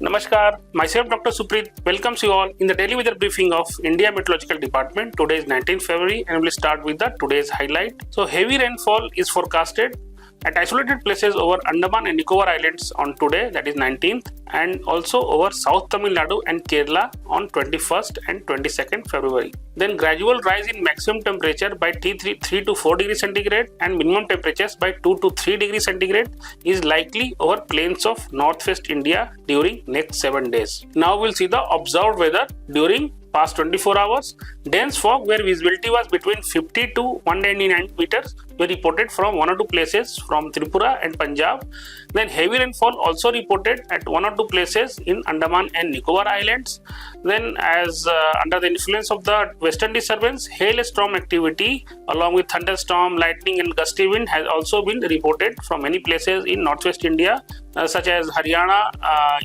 Namaskar, myself Dr. Suprit welcomes you all in the daily weather briefing of India Meteorological Department. Today is 19th February and we'll start with the today's highlight. So heavy rainfall is forecasted at isolated places over Andaman and Nicobar Islands on today, that is 19th, and also over South Tamil Nadu and Kerala on 21st and 22nd February. Then gradual rise in maximum temperature by 3 to 4 degrees centigrade and minimum temperatures by 2 to 3 degrees centigrade is likely over plains of northwest India during next 7 days. Now we'll see the observed weather during past 24 hours. Dense fog where visibility was between 50 to 199 meters were reported from one or two places from Tripura and Punjab. Then heavy rainfall also reported at one or two places in Andaman and Nicobar Islands. Then as under the influence of the western disturbance, hailstorm activity along with thunderstorm, lightning and gusty wind has also been reported from many places in northwest India such as Haryana,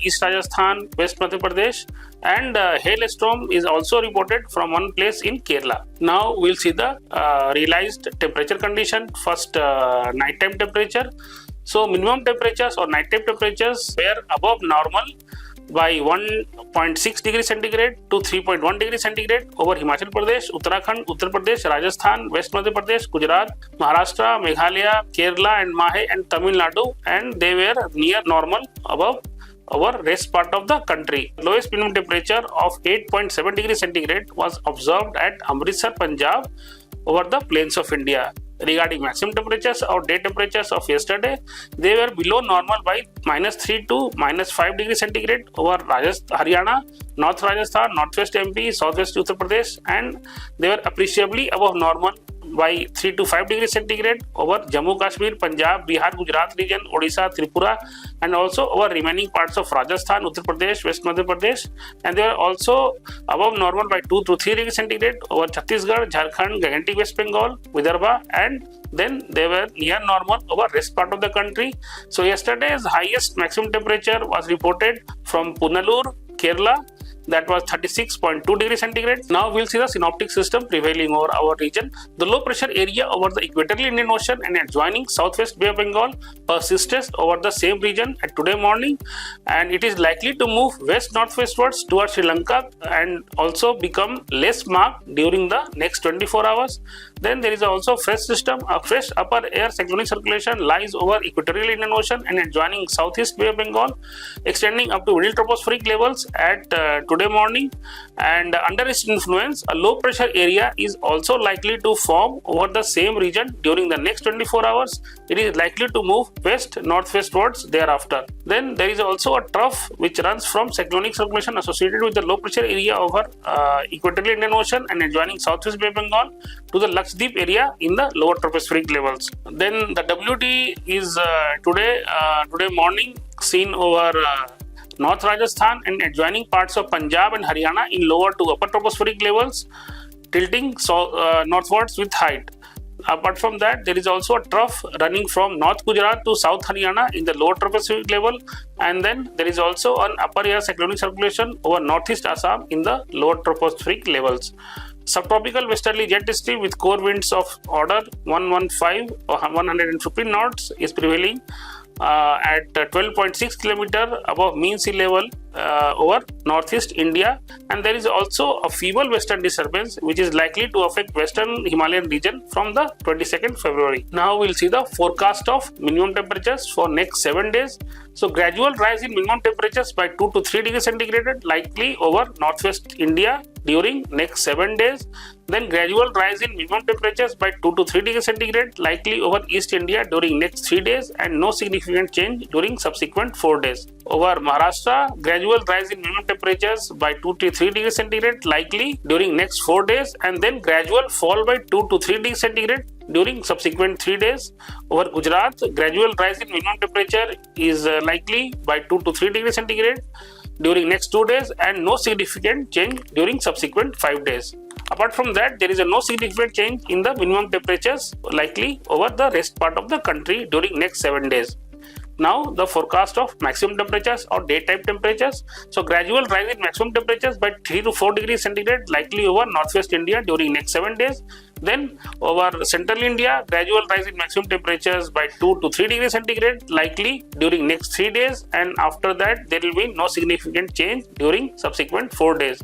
East Rajasthan, West Madhya Pradesh, and hailstorm is also reported from one place in Kerala. Now we'll see the realized temperature condition. First, nighttime temperature. So minimum temperatures or nighttime temperatures were above normal by 1.6 degrees centigrade to 3.1 degrees centigrade over Himachal Pradesh, Uttarakhand, Uttar Pradesh, Rajasthan, West Madhya Pradesh, Gujarat, Maharashtra, Meghalaya, Kerala and Mahe and Tamil Nadu, and they were near normal above our rest part of the country. Lowest minimum temperature of 8.7 degrees centigrade was observed at Amritsar, Punjab over the plains of India. Regarding maximum temperatures or day temperatures of yesterday, they were below normal by -3 to -5 degrees centigrade over Haryana, North Rajasthan, Northwest MP, Southwest Uttar Pradesh, and they were appreciably above normal by 3 to 5 degrees centigrade over Jammu Kashmir, Punjab, Bihar, Gujarat region, Odisha, Tripura, and also over remaining parts of Rajasthan, Uttar Pradesh, West Madhya Pradesh, and they were also above normal by 2 to 3 degrees centigrade over Chhattisgarh, Jharkhand, Gigantic West Bengal, Vidarbha, and then they were near normal over rest part of the country. So yesterday's highest maximum temperature was reported from Punalur, Kerala. That was 36.2 degrees centigrade. Now we'll see the synoptic system prevailing over our region. The low pressure area over the equatorial Indian Ocean and adjoining southwest Bay of Bengal persisted over the same region at today morning, and it is likely to move west-northwestwards towards Sri Lanka and also become less marked during the next 24 hours. Then there is also fresh system. A fresh upper air cyclonic circulation lies over equatorial Indian Ocean and adjoining southeast Bay of Bengal, extending up to middle tropospheric levels at today morning, and under its influence a low pressure area is also likely to form over the same region during the next 24 hours. It is likely to move west northwestwards thereafter. Then there is also a trough which runs from cyclonic circulation associated with the low pressure area over equatorial Indian Ocean and adjoining southwest Bay of Bengal to the Lakshadweep area in the lower tropospheric levels. Then the WD is today morning seen over North Rajasthan and adjoining parts of Punjab and Haryana in lower to upper tropospheric levels, tilting northwards with height. Apart from that, there is also a trough running from North Gujarat to South Haryana in the lower tropospheric level, and then there is also an upper air cyclonic circulation over northeast Assam in the lower tropospheric levels. Subtropical westerly jet stream with core winds of order 115 or 115 knots is prevailing at 12.6 km above mean sea level over northeast India, and there is also a feeble western disturbance which is likely to affect western Himalayan region from the 22nd February. Now we'll see the forecast of minimum temperatures for next 7 days. So gradual rise in minimum temperatures by 2 to 3 degrees centigrade likely over northwest India during next 7 days. Then gradual rise in minimum temperatures by 2 to 3 degrees centigrade likely over East India during next 3 days, and no significant change during subsequent 4 days. Over Maharashtra, gradual rise in minimum temperatures by 2 to 3 degrees centigrade likely during next 4 days, and then gradual fall by 2 to 3 degrees centigrade during subsequent 3 days. Over Gujarat, gradual rise in minimum temperature is likely by 2 to 3 degrees centigrade during next 2 days, and no significant change during subsequent 5 days. Apart from that, there is no significant change in the minimum temperatures likely over the rest part of the country during next 7 days. Now the forecast of maximum temperatures or daytime temperatures. So gradual rise in maximum temperatures by 3 to 4 degrees centigrade likely over northwest India during next 7 days. Then over central India, gradual rise in maximum temperatures by 2 to 3 degrees centigrade likely during next 3 days, and after that there will be no significant change during subsequent 4 days.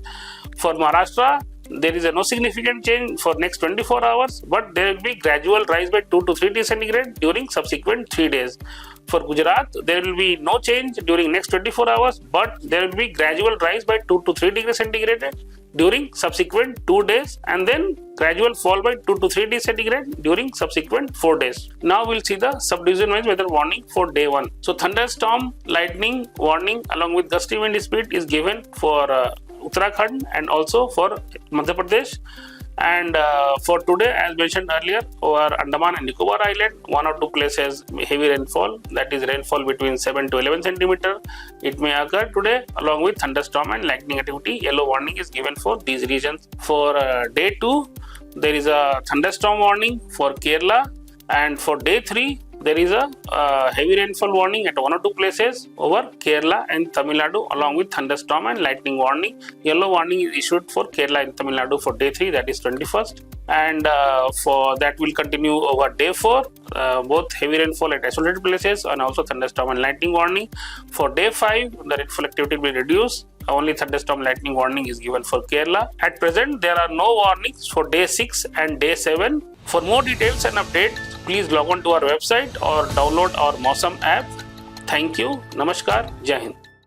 For Maharashtra, there is no significant change for next 24 hours, but there will be gradual rise by 2 to 3 degrees centigrade during subsequent 3 days. For Gujarat, there will be no change during next 24 hours, but there will be gradual rise by 2 to 3 degrees centigrade during subsequent 2 days, and then gradual fall by 2 to 3 degrees centigrade during subsequent 4 days. Now we'll see the subdivision wise weather warning for day 1. So thunderstorm, lightning warning along with gusty wind speed is given for Uttarakhand and also for Madhya Pradesh. And for today, as mentioned earlier, over Andaman and Nicobar Island, 1 or 2 places heavy rainfall, that is rainfall between 7 to 11 centimeter. It may occur today along with thunderstorm and lightning activity. Yellow warning is given for these regions. For day 2, there is a thunderstorm warning for Kerala, and for day 3, there is a heavy rainfall warning at 1 or 2 places over Kerala and Tamil Nadu along with thunderstorm and lightning warning. Yellow warning is issued for Kerala and Tamil Nadu for day 3, that is 21st. And for that will continue over day 4, both heavy rainfall at isolated places and also thunderstorm and lightning warning. For day 5, the rainfall activity will reduce. Only thunderstorm lightning warning is given for Kerala. At present, there are no warnings for day 6 and day 7. For more details and updates, please log on to our website or download our Mausam app. Thank you. Namaskar. Jai Hind.